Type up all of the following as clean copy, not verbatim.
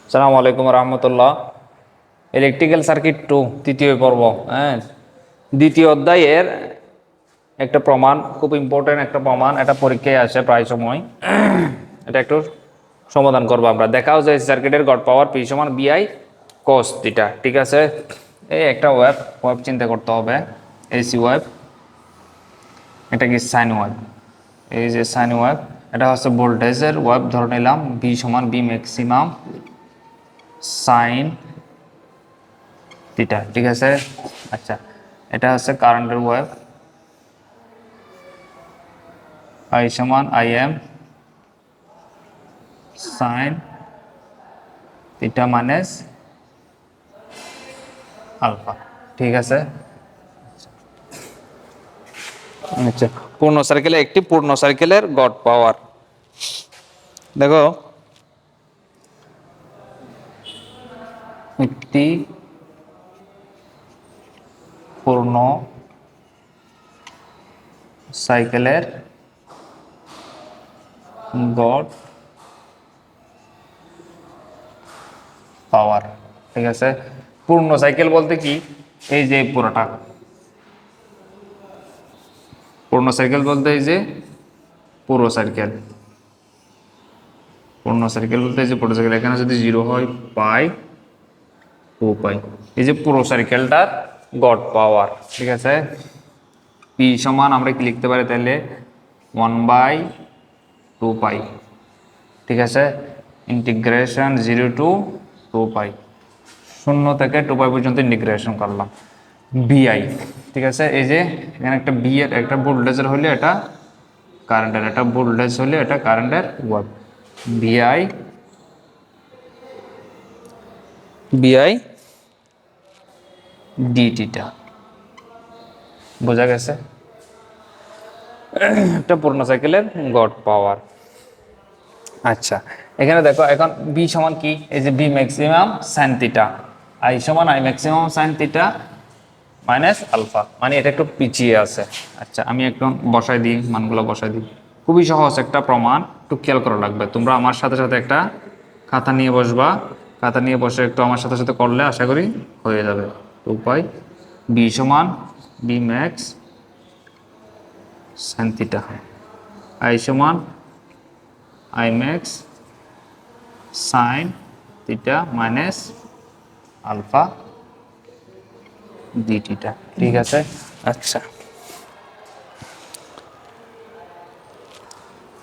আসসালামু আলাইকুম রহমতুল্লাহ। Electrical circuit two তৃতীয় পর্ব। হ্যাঁ, দ্বিতীয় অধ্যায়ের একটা প্রমাণ, খুব ইম্পর্টেন্ট একটা প্রমাণ, এটা পরীক্ষায় আসে প্রায় সময়। এটা একটু সমাধান করবো আমরা। দেখাও যে সার্কিটের গড় পাওয়ার পি সমান বিআই কস থিটা। ঠিক আছে, এই একটা ওয়েভ ওয়েভ চিন্তা করতে হবে, এসি ওয়েভ। এটা কি সাইন ওয়েভ, এই যে সাইন ওয়েভ, এটা হচ্ছে ভোল্টেজের ওয়েভ ধরে নিলাম, বি সমান বি ম্যাক্সিমাম সাইন থিটা। ঠিক আছে, আচ্ছা, এটা হচ্ছে কারেন্টের ওয়েভ, আই সমান I M sine theta minus alpha. ঠিক আছে, আচ্ছা, পূর্ণ সার্কেলে একটি পূর্ণ সার্কেলের গড় পাওয়ার। দেখো, একটি পূর্ণ সাইকেলের গড় পাওয়ার। ঠিক আছে, পূর্ণ সাইকেল বলতে কি, এই যে পুরোটা পূর্ণ সাইকেল বলতে, এই যে পুরো সার্কেল, পূর্ণ সার্কেল বলতে এই যে পুরো সার্কেল, এখানে যদি 0 হয় পাই 2 পাই, এই যে পুরো সার্কেলটার গড় পাওয়ার। ঠিক আছে, পি সমান আমরা কি লিখতে পারি তাহলে 1/2 পাই। ঠিক আছে, ইন্টিগ্রেশন 0 to 2 পাই, 0 থেকে 2 পাই পর্যন্ত ইন্টিগ্রেশন করলাম। বিআই, ঠিক আছে, এই যে এখানে একটা বি এর একটা ভোল্টেজের হলে এটা কারেন্টের, এটা ভোল্টেজ হলে এটা কারেন্টের ওয়াট। বিআই বিআই ডিটিটা বোঝা গেছে, একটা পূর্ণ সাইকেলের গড় পাওয়ার। আচ্ছা, এখানে দেখো, এখন বি সমান কি, এই যে B maximum sine theta, I সমান I maximum sine theta minus alpha, মানে এটা একটু পিছিয়ে আছে। আচ্ছা, আমি একটু বসাই দিই, মানগুলো বসাই দিই। খুবই সহজ একটা প্রমাণ, একটু খেয়াল করা লাগবে। তোমরা আমার সাথে সাথে একটা খাতা নিয়ে বসবা, খাতা নিয়ে বসে একটু আমার সাথে সাথে করলে আশা করি হয়ে যাবে। 2 পাই বি সমান B max sine theta, I সমান I max sine theta minus alpha ডিটিটা। ঠিক আছে, আচ্ছা,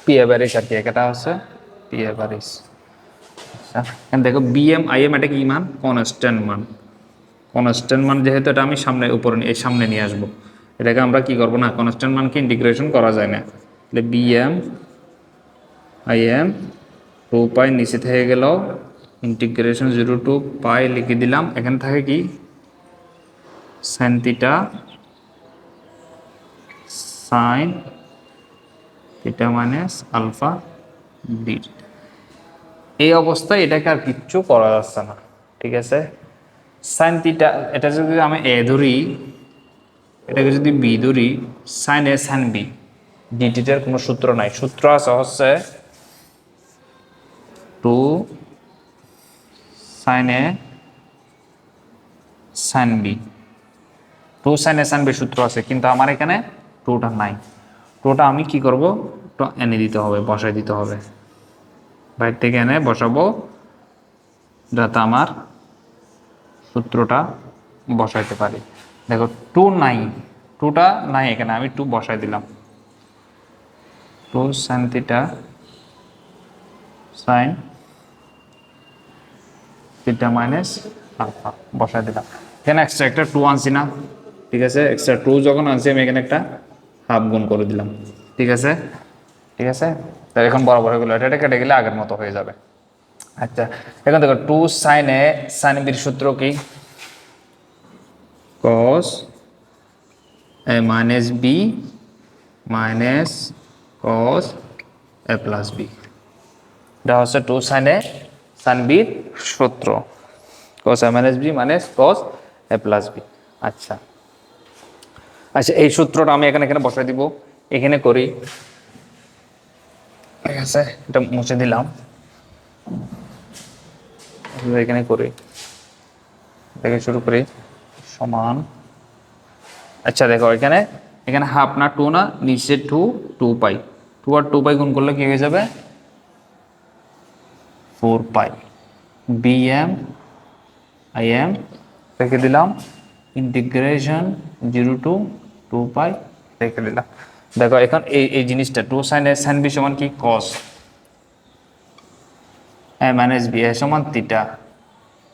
পি এভারেজ আর কি, এটা হচ্ছে পি এভারেজ। আচ্ছা, এখন দেখো বিএম আইএম এটা কি মান, কনস্ট্যান্ট মান। কনস্ট্যান্ট মান যেহেতু, এটা আমি সামনে উপরে এই সামনে নিয়ে আসবো, এটাকে আমরা কি করবো না, কনস্ট্যান্ট মানকে ইন্টিগ্রেশন করা যায় না, তাহলে বিএম আইএম 2 পাই নিচে থেকে গেল, ইন্টিগ্রেশন 0 to পাই লিখে দিলাম, এখানে থাকে কি sine theta sine theta minus alpha d. এই অবস্থায় এটাকে আর কিচ্ছু করা যাচ্ছে না। ঠিক আছে, সাইন থিটা, এটা যদি আমি এ ধরি, এটাকে যদি বি ধরি, সাইন এ সাইন বি, ডিটিটার কোনো সূত্র নাই, সূত্র আছে হচ্ছে 2 সাইন এ সাইন বি, 2 সাইন এ সাইন বি সূত্র আছে, কিন্তু আমার এখানে 2টা নাই। 2টা আমি কি করব, একটু এনে দিতে হবে, বসাই দিতে হবে, বাইরে থেকে এনে বসাবো, যাতে আমার সূত্রটা বসাইতে পারি। দেখো 2 নাই, 2টা নাই এখানে, আমি 2 বসাই দিলাম, 2 sine theta sine theta minus alpha বসাই দিলাম। এখানে এক্সট্রা একটা 2 আনছি না, ঠিক আছে, এক্সট্রা 2 যখন আনছি আমি এখানে একটা হাফ গুণ করে দিলাম। ঠিক আছে, ঠিক আছে, তাহলে এখন বরাবর হয়ে গেলো, এটা কেটে গেলে আগের মতো হয়ে যাবে। আচ্ছা, এখন দেখো 2 সাইন এ সাইন বির সূত্র কি, cos a minus B minus cos a plus B, এটা হচ্ছে 2 সাইন এ সাইন বির সূত্র, cos a minus B minus cos a plus B. আচ্ছা, আচ্ছা, এই সূত্রটা আমি এখানে এখানে বসাই দিব, এখানে করি। ঠিক আছে, এটা মুছে দিলাম। এখানে করি, থেকে শুরু করি সমান। আচ্ছা দেখো এখানে এখানে হাফ না টু না, নিচে টু, টু পাই, টু আর টু পাই গুণ করলে কি হয়ে যাবে 4 পাই বি এম আই এম রেখে দিলাম, ইন্টিগ্রেশন 0 টু 2 পাই রেখে দিলাম। দেখো এখন এই জিনিসটা টু সাইন এ সাইন বি সমান কি কস এ মাইনাস বি এ সমান থিটা,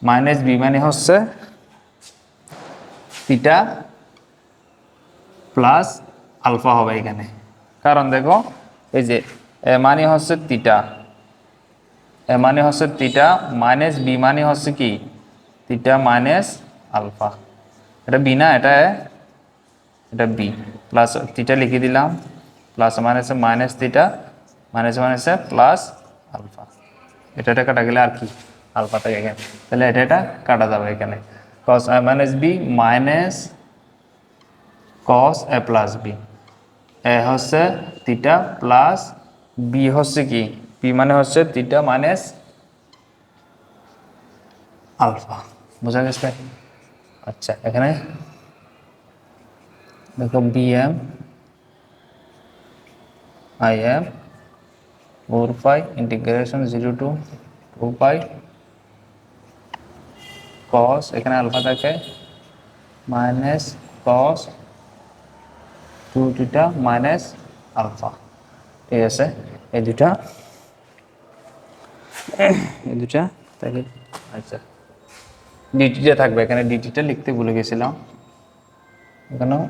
মাইনাস বি মানে হচ্ছে থিটা প্লাস আলফা হবে এখানে, কারণ দেখো এই যে এ মানে হচ্ছে থিটা, এ মানে হচ্ছে থিটা, মাইনাস বি মানে হচ্ছে কি থিটা মাইনাস আলফা, এটা বি না, এটা বি, প্লাস থিটা লিখে দিলাম, প্লাস মাইনাসে মাইনাস থিটা, মাইনাস মাইনাসে প্লাস আলফা, এটা কাটা গেলে আর কি আলফা থাকে এখানে, তাহলে এটা কাটা যাবে এখানে, কস এ মাইনাস বি মাইনাস কস এ প্লাস বি, এ হচ্ছে থিটা প্লাস বি হচ্ছে কি, বি মানে হচ্ছে থিটা মাইনাস আলফা, বোঝা গেছে? আচ্ছা এখানে দেখো বি এম আই এম 4 পাই ইন্টিগ্রেশন 0 টু 2 পাই কস, এখানে আলফা থাকে minus cos 2 theta minus alpha, ঠিক আছে? এই দুটা তাহলে আচ্ছা ডিটিটা থাকবে এখানে, ডিটিটা লিখতে ভুলে গেছিলাম, এখানেও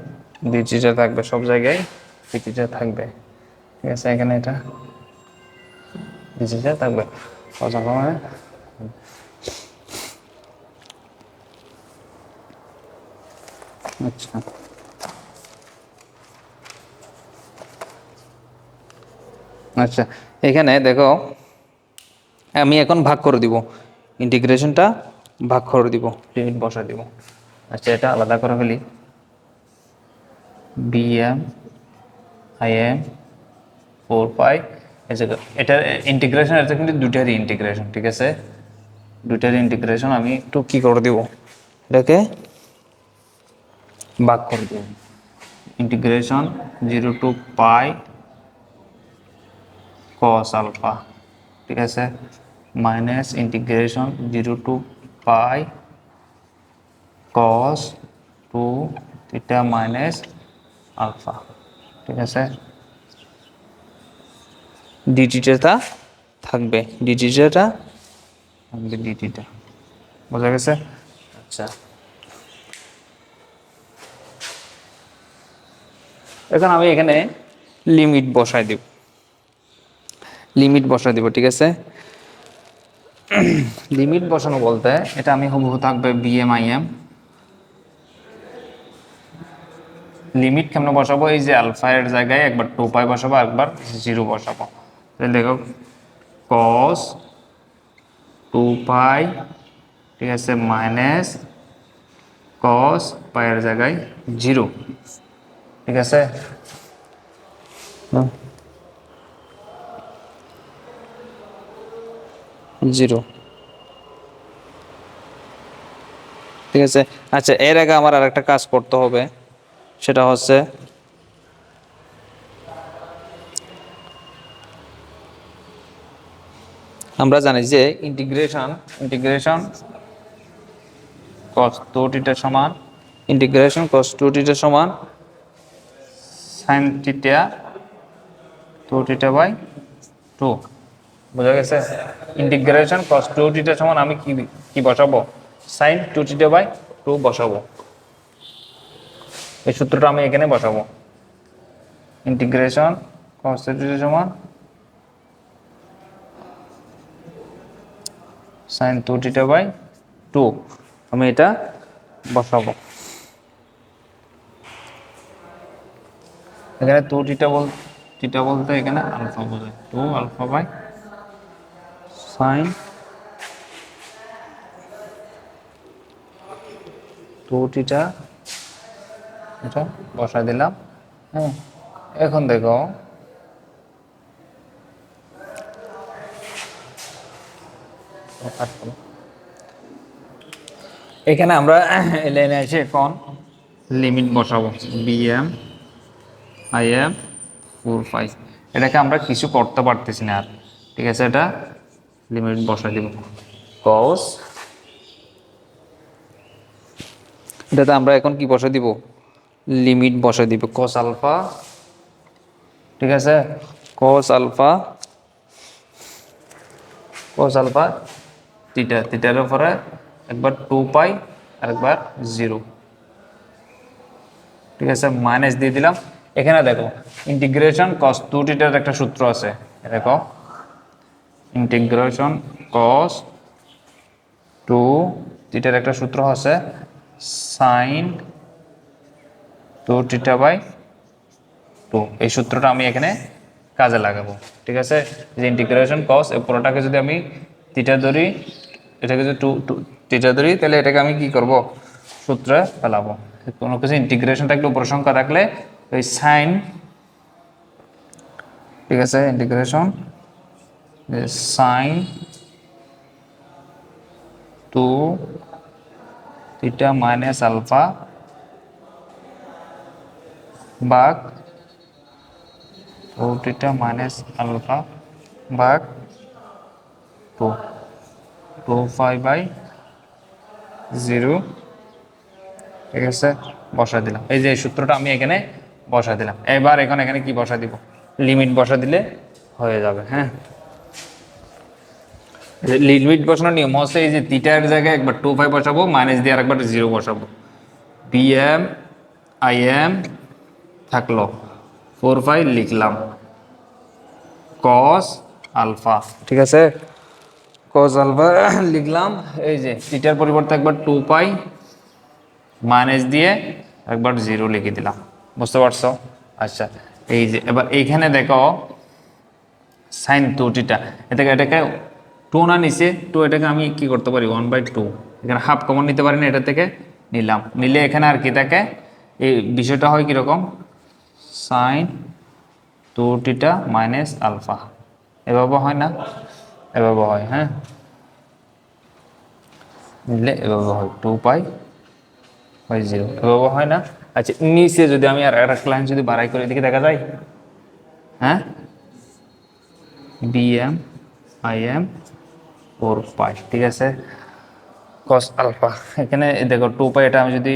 ডিটিটা থাকবে, সব জায়গায় ডিটিটা থাকবে, ঠিক আছে? এখানে এটা ডিটিটা থাকবে মানে আচ্ছা আচ্ছা এখানে দেখো আমি এখন ভাগ করে দিব, ইন্টিগ্রেশনটা ভাগ করে দিব, লিমিট বসা দিব। আচ্ছা এটা আলাদা করে ফেলি, বি এম আই এম 4 পাই, এটা ইন্টিগ্রেশন, এটা কিন্তু দুটারই ইন্টিগ্রেশন, ঠিক আছে? দুটারই ইন্টিগ্রেশন আমি একটু কি করে দিব, এটাকে ভাগ করে দেব, ইন্টিগ্রেশন 0 টু পাই কস আলফা, ঠিক আছে, মাইনাস ইন্টিগ্রেশন 0 টু পাই কস 2 থিটা মাইনাস আলফা, ঠিক আছে? ডিটিটা থাকবে, ডিটিটা থাকবে, ডিটিটা বোঝা গেছে? আচ্ছা এখন আমি এখানে লিমিট বসাই দেব, লিমিট বসাই দেব, ঠিক আছে? লিমিট বসানো বলতে এটা আমি হুবহু থাকবে বিএমআইএম, লিমিট কেমন বসাবো, এই যে আলফা এর জায়গায় একবার 2 পাই বসাবো, একবার 0 বসাবো, তাহলে দেখো কস 2 পাই, ঠিক আছে, মাইনাস কস পাই এর জায়গায় 0, ঠিক আছে? 0, ঠিক আছে? আচ্ছা এর আগে আমার আর একটা কাজ করতে হবে, সেটা হচ্ছে আমরা জানি যে ইন্টিগ্রেশন cos 2θ সমান, ইন্টিগ্রেশন cos 2θ সমান sin θ 2θ বাই 2, বোঝা গেছে? ইন্টিগ্রেশন cos 2θ সমান আমি কি বসাবো, sin 2θ বাই 2 বসাবো, এই সূত্রটা আমি এখানে বসাবো, ইন্টিগ্রেশন cos 2θ সমান sin 2θ বাই 2, আমি এটা বসাবো, এখানে 2θ বলতে এখানে আলফা বোঝায়, 2 আলফা বাই sin 2θ, এটা বসাই দিলাম। হ্যাঁ এখন দেখো এখানে আমরা লাইনে এসে এখন লিমিট বসাবো বিএম আইএম 4 5, এটাকে আমরা কিছু করতে পারতেছি না আর, ঠিক আছে। এটা লিমিট বসাই দিব কস, এটাতে আমরা এখন কি বসাই দিব, লিমিট বসাই দিব কস আলফা, ঠিক আছে। Cos alpha, cos alpha theta, থিটার উপরে একবার 2 পাই আর একবার 0, ঠিক আছে, মাইনাস দিয়ে দিলাম। এখানে দেখো ইন্টিগ্রেশন কস 2 থিটার একটা সূত্র আছে, দেখো ইন্টিগ্রেশন কস 2 থিটার একটা সূত্র আছে সাইন 2 থিটা বাই 2, এই সূত্রটা আমি এখানে কাজে লাগাবো, ঠিক আছে। যে ইন্টিগ্রেশন কস এই পুরোটাকে যদি আমি থিটা ধরি, এটাকে যদি 2 থিটা ধরি, তাহলে এটাকে আমি কি করব, সূত্রে ফেলাবো। কোনো কিছু ইন্টিগ্রেশনটা একটু উপর সংখ্যা রাখলে ওই সাইন, ঠিক আছে, integration sine 2 theta minus alpha ভাগ 2 থিটা মাইনাস আলফা ভাগ 2 ঠিক আছে, বসা দিলাম। এই যে সূত্রটা আমি এখানে বসা দিলাম। এবার এখানে কি বসা দিব, লিমিট বসা দিলে হয়ে যাবে। হ্যাঁ, লিমিট বসানোর নিয়ম হচ্ছে এই যে থিটার জায়গায় একবার 2 5 বসাবো, মাইনাস দিয়ে আরেকবার 0 বসাবো। বিএম আইএম থাকলো, 4 5 লিখলাম কস আলফা, ঠিক আছে, কস আলফা লিখলাম। এই যে থিটার পরিবর্তে একবার 2 পাই মাইনাস দিয়ে একবার 0 লিখে দিলাম, বুঝতে পারছো? আচ্ছা, এই যে এবার এইখানে দেখো সাইন 2 থিটা, এটাকে 2 না নিচে 2, এটাকে আমি কি করতে পারি 1/2, এখানে হাফ কমন নিতে পারি না, এটা থেকে নিলাম, নিলে এখানে আর কি থাকে, এই বিষয়টা হয় কীরকম, সাইন 2 থিটা মাইনাস আলফা, এভাবে হয় না, এভাবে হয়। হ্যাঁ, নিলে এভাবে হয় 2 π/0, এভাবে হয় না। আচ্ছা, নিচে যদি আমি আর একটা লাইন যদি বাড়াই করে দিকে দেখা যায়, হ্যাঁ, বিএম আইএম 4 পাই, ঠিক আছে, কস আলফা। এখানে দেখো 2 পাই, এটা আমি যদি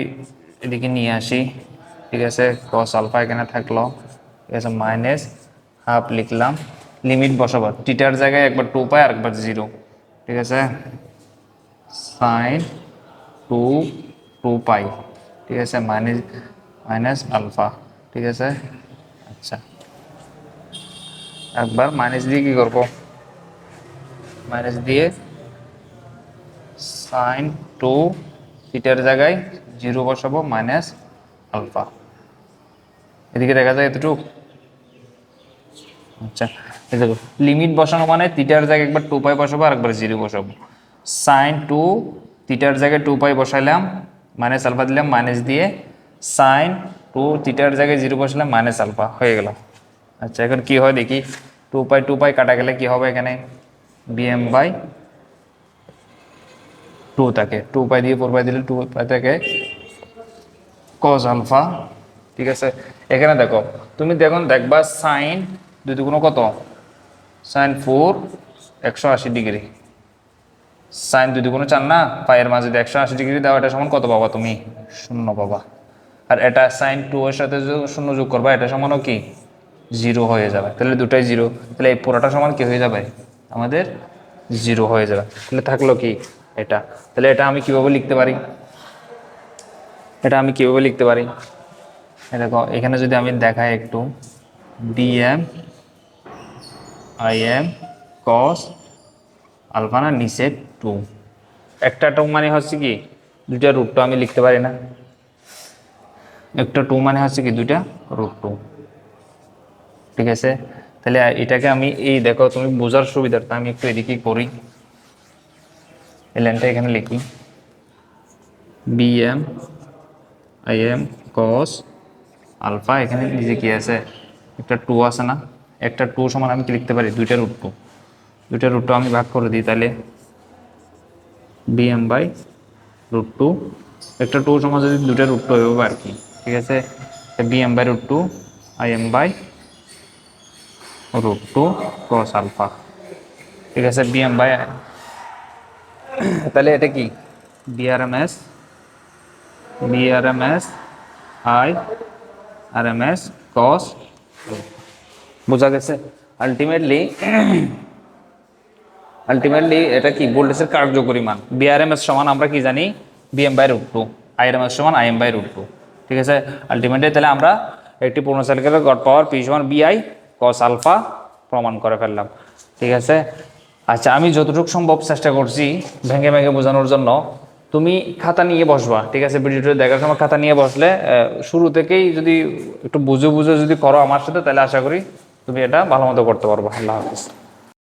এদিকে নিয়ে আসি, ঠিক আছে, কস আলফা এখানে থাকলো, ঠিক আছে, মাইনাস হাফ লিখলাম, লিমিট বসাবো থিটার জায়গায় একবার 2 পাই আর একবার 0, ঠিক আছে, সাইন 2 পাই, ঠিক আছে, মাইনাস আলফা, ঠিক আছে। আচ্ছা, একবার মাইনাস দিয়ে কি করবো, মাইনাস দিয়ে সাইন 2 থিটার জায়গায় 0 বসাবো, মাইনাস আলফা, এদিকে দেখা যায় এতটুকু। আচ্ছা, এই দেখো লিমিট বসানো মানে থিটার জায়গায় একবার 2 পাই বসাবো আর একবার 0 বসাবো। সাইন 2 থিটার জায়গায় 2 পাই বসাইলাম, মাইনাস আলফা দিলাম, মাইনাস দিয়ে সাইন 2 থিটার জায়গায় 0 বসালাম, মাইনাস আলফা হয়ে গেল। আচ্ছা, এখন কি হয় দেখি, 2 পাই কাটা গেলে কি হবে, এখানে bm/2 থাকে, 2 পাই দিয়ে 4 পাই দিলে 2 পাই থাকে কস আলফা, ঠিক আছে। এখানে দেখো তুমি দেখবা সাইন 2 দুগুণ কত, সাইন 4 180 ডিগ্রি, সাইন 2 দুগুণ 4 না, পায়ের মাঝে 180 ডিগ্রি দাও, এটা সমান কত পাবা তুমি, 0 পাবা। আর এটা সাইন 2 এর সাথে 0 যোগ করবা, এটা সমানও কি 0 হয়ে যাবে, তাহলে দুটাই 0, তাহলে এই পুরোটা সমান কি হয়ে যাবে, আমাদের 0 হয়ে যাবে। তাহলে থাকলো কি এটা, তাহলে এটা আমি কিভাবে লিখতে পারি, দেখো এখানে যদি আমি দেখাই একটু, বিএম আইএম কস আলফা না, নিচে 2, একটা 2 মানে হচ্ছে কি দুইটা রুট 2 আমি লিখতে পারি না, একটা 2 মানে হচ্ছে কি দুইটা রুট 2, ঠিক আছে। তাহলে এটাকে আমি এই দেখো তুমি বোঝার সুবিধার্থে আমি একটু এদিকে করি, এই লাইনটা এখানে লিখি, বিএম আইএম কস আলফা, এখানে নিচে কি আছে একটা 2 আছে না, একটা 2 সমান আমি কি লিখতে পারি, দুইটা রুট 2 আমি ভাগ করে দিই, তাহলে bm/2 √2, একটা 2 সমান যদি দুটো √2 হবে আর কি, ঠিক আছে। bm/√2 im/√2 cos আলফা, ঠিক আছে। তাহলে এটা কি brms i rms cos, বোঝা গেছে। আলটিমেটলি এটা কি ভোল্টেজের কার্যকরী মান। বিআরএমএস সমান আমরা কি জানি, bm/√2, আইআরএমএস সমান im/√2, ঠিক আছে। আলটিমেটলি তাহলে আমরা একটি পূর্ণ সাইকেলের গড় পাওয়ার P সমান BI cos আলফা প্রমাণ করে ফেললাম, ঠিক আছে। আচ্ছা, আমি যতটুকু সম্ভব চেষ্টা করছি ভেঙে ভেঙে বোঝানোর জন্য। তুমি খাতা নিয়ে বসবা, ঠিক আছে। ভিডিওটা দেখার সময় খাতা নিয়ে বসলে শুরু থেকেই যদি একটু বুঝে বুঝে যদি করো আমার সাথে, তাহলে আশা করি তুমি এটা ভালো মতো করতে পারবো। আল্লাহ হাফিজ।